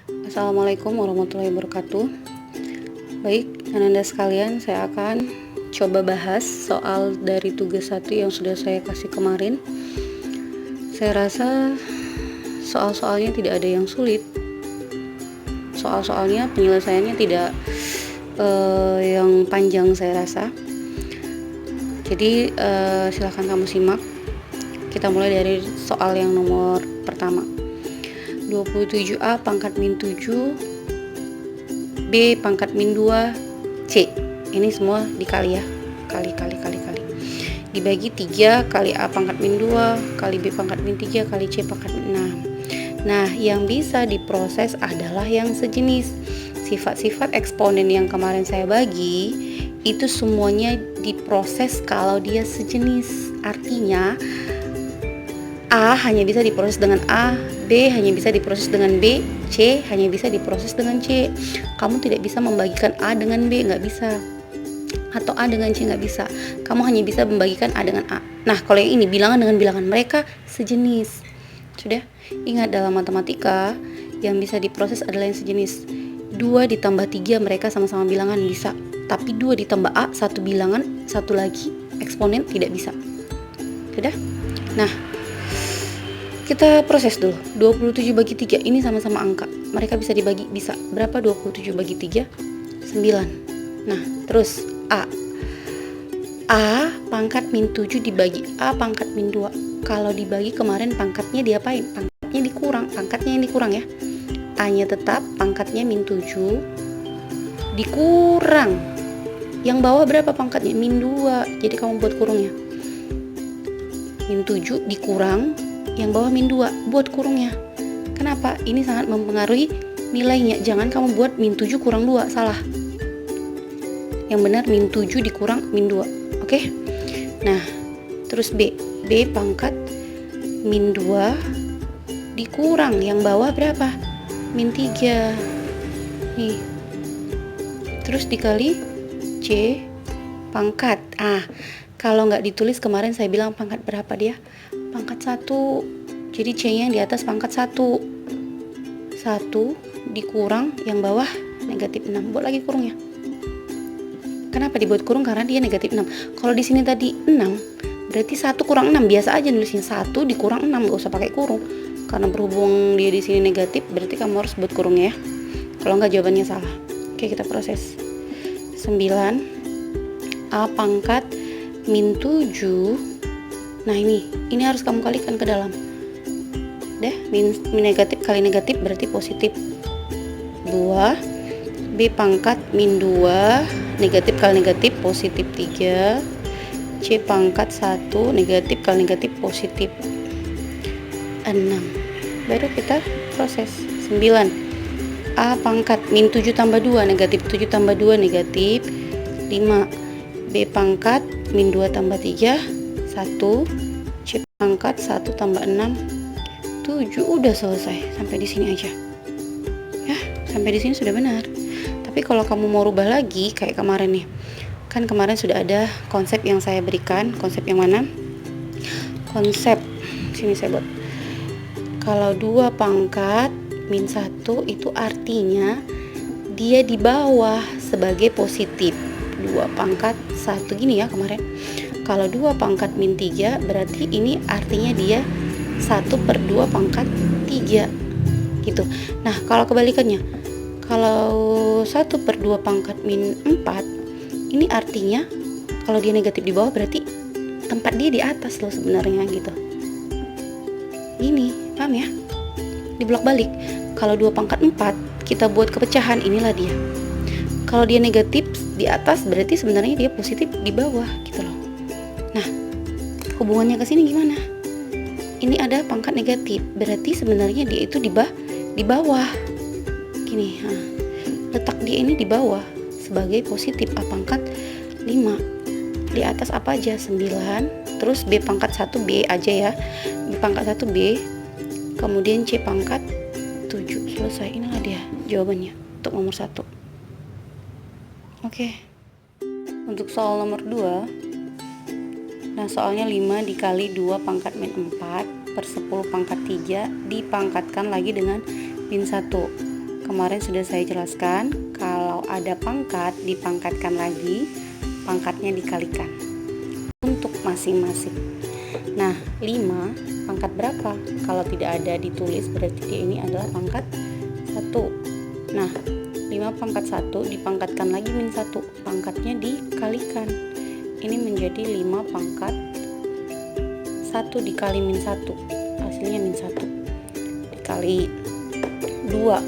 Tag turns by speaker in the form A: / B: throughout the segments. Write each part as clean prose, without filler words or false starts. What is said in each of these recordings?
A: Assalamualaikum warahmatullahi wabarakatuh. Baik, Ananda sekalian, saya akan coba bahas soal dari tugas 1 yang sudah saya kasih kemarin. Saya rasa soal-soalnya tidak ada yang sulit. Soal-soalnya penyelesaiannya tidak yang panjang saya rasa. Jadi silahkan kamu simak. Kita mulai dari soal yang nomor pertama. 27A pangkat min 7 B pangkat min 2 C. Ini semua dikali ya, kali dibagi 3 kali A pangkat min 2 kali B pangkat min 3 kali C pangkat min 6. Nah, yang bisa diproses adalah yang sejenis. Sifat-sifat eksponen yang kemarin saya bagi itu semuanya diproses kalau dia sejenis. Artinya A hanya bisa diproses dengan A, B hanya bisa diproses dengan B, C hanya bisa diproses dengan C. Kamu tidak bisa membagikan A dengan B, nggak bisa. Atau A dengan C, nggak bisa. Kamu hanya bisa membagikan A dengan A. Nah, kalau yang ini bilangan dengan bilangan, mereka sejenis. Sudah? Ingat, dalam matematika yang bisa diproses adalah yang sejenis. 2 ditambah 3 mereka sama-sama bilangan bisa. Tapi 2 ditambah A, satu bilangan, satu lagi eksponen tidak bisa. Sudah? Nah, kita proses dulu. 27 bagi 3 ini sama-sama angka. Mereka bisa dibagi, bisa. Berapa 27 bagi 3? 9. Nah, terus A pangkat min 7 dibagi A pangkat min 2. Kalau dibagi kemarin pangkatnya diapain? Pangkatnya dikurang. Pangkatnya yang dikurang ya. A-nya tetap, pangkatnya min 7 dikurang. Yang bawah berapa pangkatnya? Min 2. Jadi kamu buat kurungnya. Min 7 dikurang, yang bawah min 2 buat kurungnya. Kenapa? Ini sangat mempengaruhi nilainya. Jangan kamu buat min 7 kurang 2, salah. Yang benar min 7 dikurang min 2. Oke? Nah, terus B pangkat min 2 dikurang, yang bawah berapa? Min 3. Nih. Terus dikali C pangkat. Kalau nggak ditulis kemarin saya bilang pangkat berapa dia? Pangkat 1. Jadi C-nya di atas pangkat 1. 1 dikurang yang bawah negatif 6. Buat lagi kurungnya. Kenapa dibuat kurung? Karena dia negatif 6. Kalau di sini tadi 6, berarti 1 kurang 6. Biasa aja nulisnya 1 dikurang 6, nggak usah pakai kurung. Karena berhubung dia di sini negatif, berarti kamu harus buat kurungnya ya. Kalau nggak jawabannya salah. Oke, kita proses. 9 A pangkat min 7. Nah, ini harus kamu kalikan ke dalam. Min negatif kali negatif berarti positif 2. B pangkat min 2 negatif kali negatif positif 3. C pangkat 1 negatif kali negatif positif 6. Baru kita proses. 9 A pangkat min 7 tambah 2 negatif 7 tambah 2 negatif 5. B pangkat min 2 tambah 3 1. C pangkat 1 tambah 6 7. Udah selesai. Sampai di sini aja ya. Sampai di sini sudah benar. Tapi kalau kamu mau rubah lagi kayak kemarin nih, kan kemarin sudah ada konsep yang saya berikan. Konsep yang mana? Konsep sini saya buat. Kalau 2 pangkat min 1 itu artinya dia di bawah sebagai positif. 2 pangkat 1 gini ya kemarin. Kalau 2 pangkat min 3 berarti ini artinya dia 1/2 pangkat 3 gitu. Nah, kalau kebalikannya, kalau 1/2 pangkat min 4 ini artinya kalau dia negatif di bawah berarti tempat dia di atas loh sebenarnya gitu. Ini, paham ya? Dibolak balik. Kalau 2 pangkat 4 kita buat kepecahan, inilah dia. Kalau dia negatif di atas berarti sebenarnya dia positif di bawah gitu loh. Nah, hubungannya ke sini gimana? Ini ada pangkat negatif, berarti sebenarnya dia itu di bawah. Gini, letak dia ini di bawah sebagai positif. A pangkat 5. Di atas apa aja? 9. Terus B pangkat 1 B aja ya. B pangkat 1 B. Kemudian C pangkat 7. Selesai. Inilah dia jawabannya untuk nomor 1. Oke. Untuk soal nomor 2. Nah, soalnya 5 dikali 2 pangkat min 4 per 10 pangkat 3 dipangkatkan lagi dengan min 1. kemarin sudah saya jelaskan, kalau ada pangkat dipangkatkan lagi, pangkatnya dikalikan untuk masing-masing. Nah, 5 pangkat berapa? Kalau tidak ada ditulis berarti dia ini adalah pangkat 1. Nah, 5 pangkat 1 dipangkatkan lagi min 1, pangkatnya dikalikan. Ini menjadi 5 pangkat 1 dikali min 1, hasilnya min 1 dikali 2.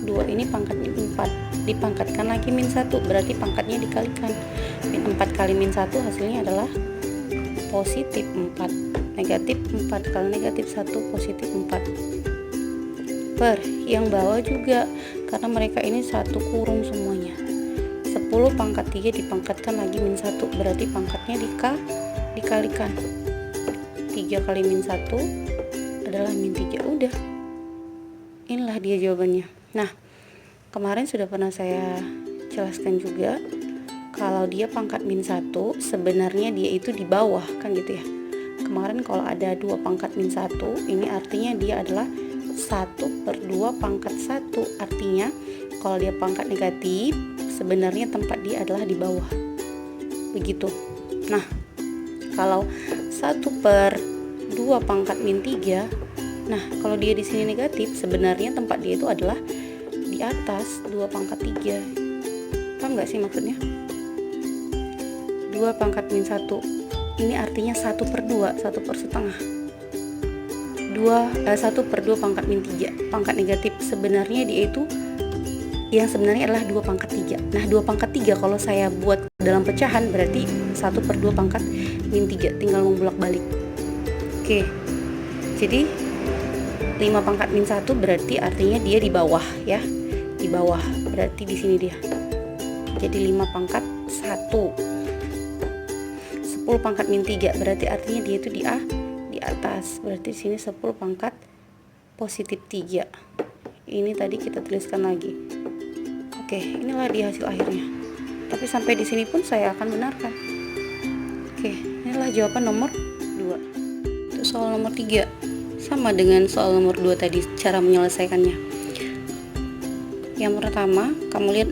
A: 2 ini pangkatnya 4, dipangkatkan lagi min 1, berarti pangkatnya dikalikan. Min 4 kali min 1 hasilnya adalah positif 4. Negatif 4 kali negatif 1 positif 4. Per yang bawah juga, karena mereka ini satu kurung semuanya. 10 pangkat 3 dipangkatkan lagi min 1, berarti pangkatnya dikalikan. 3 kali min 1 adalah min 3. Udah, inilah dia jawabannya. Nah, kemarin sudah pernah saya jelaskan juga, kalau dia pangkat min 1 sebenarnya dia itu di bawah, kan gitu ya. Kemarin kalau ada 2 pangkat min 1, ini artinya dia adalah 1/2 pangkat 1. Artinya kalau dia pangkat negatif, sebenarnya tempat dia adalah di bawah. Begitu. Nah, kalau 1/2 pangkat min 3, nah kalau dia di sini negatif, sebenarnya tempat dia itu adalah di atas 2 pangkat 3. Paham nggak sih maksudnya? 2 pangkat min 1 ini artinya 1/2, 1/2. 1/2 pangkat min 3, pangkat negatif, sebenarnya dia itu yang sebenarnya adalah 2 pangkat 3. Nah, 2 pangkat 3 kalau saya buat dalam pecahan berarti 1/2 pangkat min 3, tinggal membolak balik. Oke, jadi 5 pangkat min 1 berarti artinya dia di bawah ya, di bawah, berarti di sini dia. Jadi 5 pangkat 1. 10 pangkat min 3 berarti artinya dia itu di atas, berarti di sini 10 pangkat positif 3. Ini tadi kita tuliskan lagi. Oke, inilah dia hasil akhirnya. Tapi sampai di sini pun saya akan benarkan. Oke, inilah jawaban nomor 2. Untuk soal nomor 3 sama dengan soal nomor 2 tadi cara menyelesaikannya. Yang pertama, kamu lihat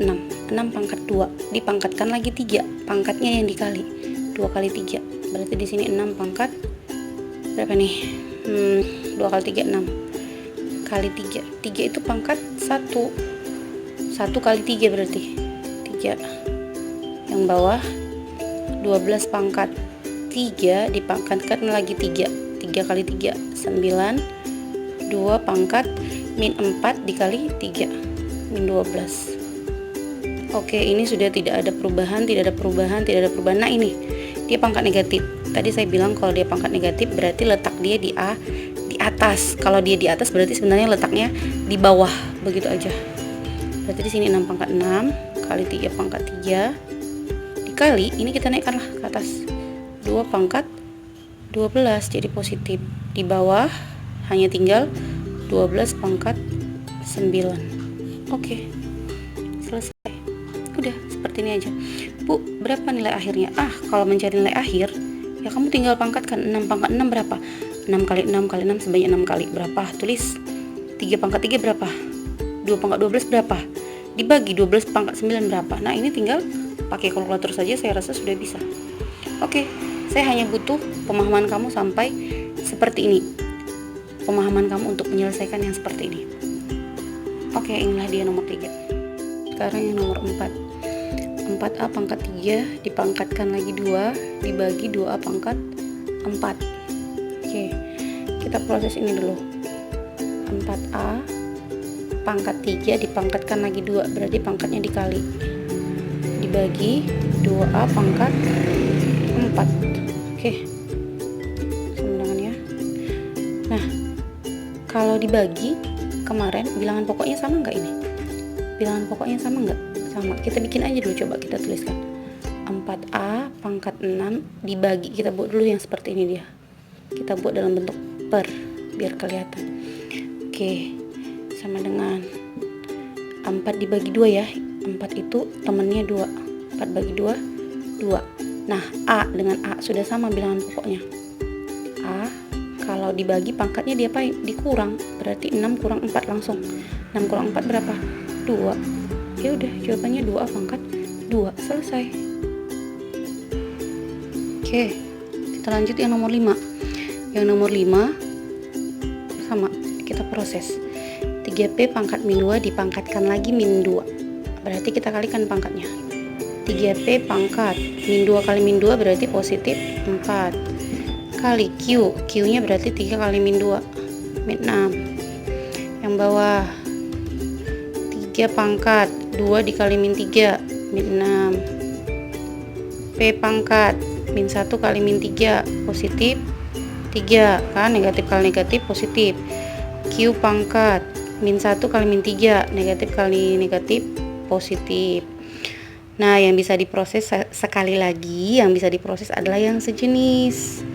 A: 6 pangkat 2 dipangkatkan lagi 3, pangkatnya yang dikali 2 kali 3, berarti di sini 6 pangkat berapa nih? 2 kali 3 6 kali 3 itu pangkat 1 kali 3 berarti 3. Yang bawah 12 pangkat 3 dipangkatkan lagi 3 kali 3 9. 2 pangkat min 4 dikali 3 min 12. Oke, ini sudah tidak ada perubahan. Nah, ini dia pangkat negatif. Tadi saya bilang kalau dia pangkat negatif berarti letak dia di atas. Kalau dia di atas berarti sebenarnya letaknya di bawah. Begitu aja. Berarti di sini 6 pangkat 6 kali 3 pangkat 3 dikali, ini kita naikkanlah ke atas 2 pangkat 12 jadi positif. Di bawah hanya tinggal 12 pangkat 9. Oke, selesai. Udah seperti ini aja. Bu, berapa nilai akhirnya? Kalau mencari nilai akhir ya kamu tinggal pangkatkan. 6 pangkat 6 berapa? 6 kali 6 kali 6 sebanyak 6 kali berapa? Tulis. 3 pangkat 3 berapa? 2 pangkat 12 berapa? Dibagi 12 pangkat 9 berapa? Nah, ini tinggal pakai kalkulator saja, saya rasa sudah bisa. Oke, saya hanya butuh pemahaman kamu sampai seperti ini. Pemahaman kamu untuk menyelesaikan yang seperti ini. Oke, inilah dia nomor 3. Sekarang yang nomor 4. 4A pangkat 3 dipangkatkan lagi 2 dibagi 2A pangkat 4. Oke, kita proses ini dulu. 4A pangkat 3 dipangkatkan lagi 2, berarti pangkatnya dikali, dibagi 2A pangkat 4. Oke, sama dengan ya. Nah, kalau dibagi kemarin bilangan pokoknya sama nggak ini? Bilangan pokoknya sama nggak? Sama. Kita bikin aja dulu, coba kita tuliskan 4A pangkat 6 dibagi, kita buat dulu yang seperti ini dia. Kita buat dalam bentuk per biar kelihatan. Oke, sama dengan 4 dibagi 2 ya. 4 itu temennya 2. 4 bagi 2 2. Nah, A dengan A sudah sama bilangan pokoknya. A kalau dibagi pangkatnya diapain? Dikurang. Berarti 6 kurang 4 langsung 6 kurang 4 berapa? 2. Ya udah, jawabannya 2A pangkat 2. Selesai. Oke, kita lanjut yang nomor 5. Yang nomor 5 sama, kita proses. 3P pangkat min 2 dipangkatkan lagi min 2. Berarti kita kalikan pangkatnya. 3P pangkat min 2 kali min 2 berarti positif 4. Kali Q. Q-nya berarti 3 kali min 2. Min 6. Yang bawah 3 pangkat 2 dikali min 3. Min 6. P pangkat min 1 kali min 3. Positif 3. Kan negatif kali negatif positif. Q pangkat min 1 kali min 3. Negatif kali negatif positif. Nah, yang bisa diproses sekali lagi, yang bisa diproses adalah yang sejenis.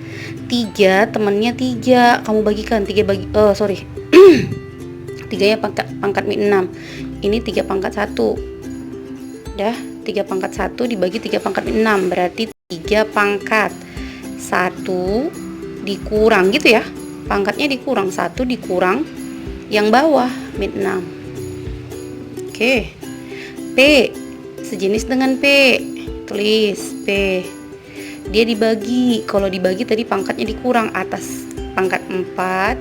A: 3 temannya 3, kamu bagikan 3 bagi 3 nya pangkat min 6. Ini 3 pangkat 1. Dah, 3 pangkat 1 dibagi 3 pangkat min 6 berarti 3 pangkat 1 dikurang gitu ya. Pangkatnya dikurang 1 dikurang yang bawah min 6. Oke. P sejenis dengan P. Tulis P. Dia dibagi. Kalau dibagi tadi pangkatnya dikurang, atas pangkat 4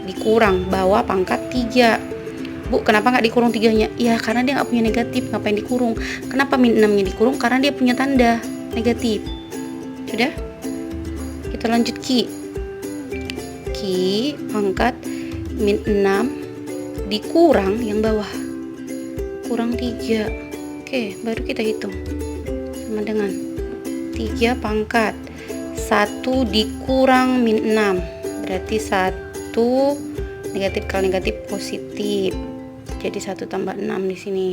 A: dikurang bawah pangkat 3. Bu, kenapa nggak dikurung 3-nya? Ya karena dia nggak punya negatif, ngapain dikurung? Kenapa min 6-nya dikurung? Karena dia punya tanda negatif. Sudah? Kita lanjut Q. Q pangkat min 6 dikurang yang bawah. Kurang 3. Oke, baru kita hitung. Sama dengan 3 pangkat 1 dikurang min 6. Berarti 1 negatif kali negatif positif. Jadi 1 tambah 6 di sini.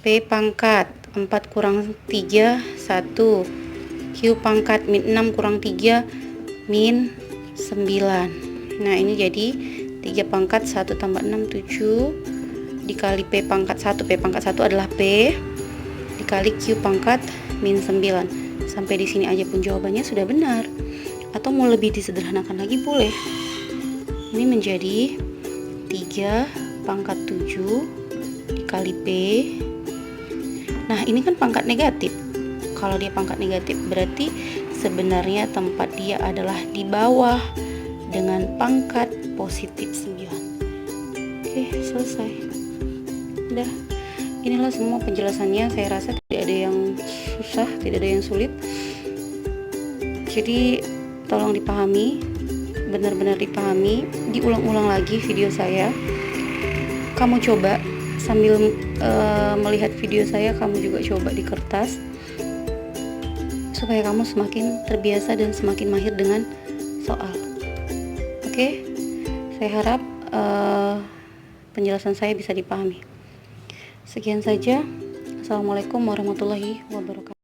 A: P pangkat 4 kurang 3 1. Q pangkat min 6 kurang 3 min 9. Nah, ini jadi 3 pangkat 1 tambah 6 7 dikali P pangkat 1. P pangkat 1 adalah P dikali Q pangkat min 9. Sampai di sini aja pun jawabannya sudah benar. Atau mau lebih disederhanakan lagi boleh. Ini menjadi 3 pangkat 7 dikali P. Nah, ini kan pangkat negatif. Kalau dia pangkat negatif berarti sebenarnya tempat dia adalah di bawah dengan pangkat positif 9. Oke, selesai. Udah, inilah semua penjelasannya. Saya rasa tidak ada yang susah, tidak ada yang sulit. Jadi tolong dipahami, benar-benar dipahami. Diulang-ulang lagi video saya. Kamu coba sambil melihat video saya, kamu juga coba di kertas supaya kamu semakin terbiasa dan semakin mahir dengan soal. Oke, saya harap penjelasan saya bisa dipahami. Sekian saja. Assalamualaikum warahmatullahi wabarakatuh.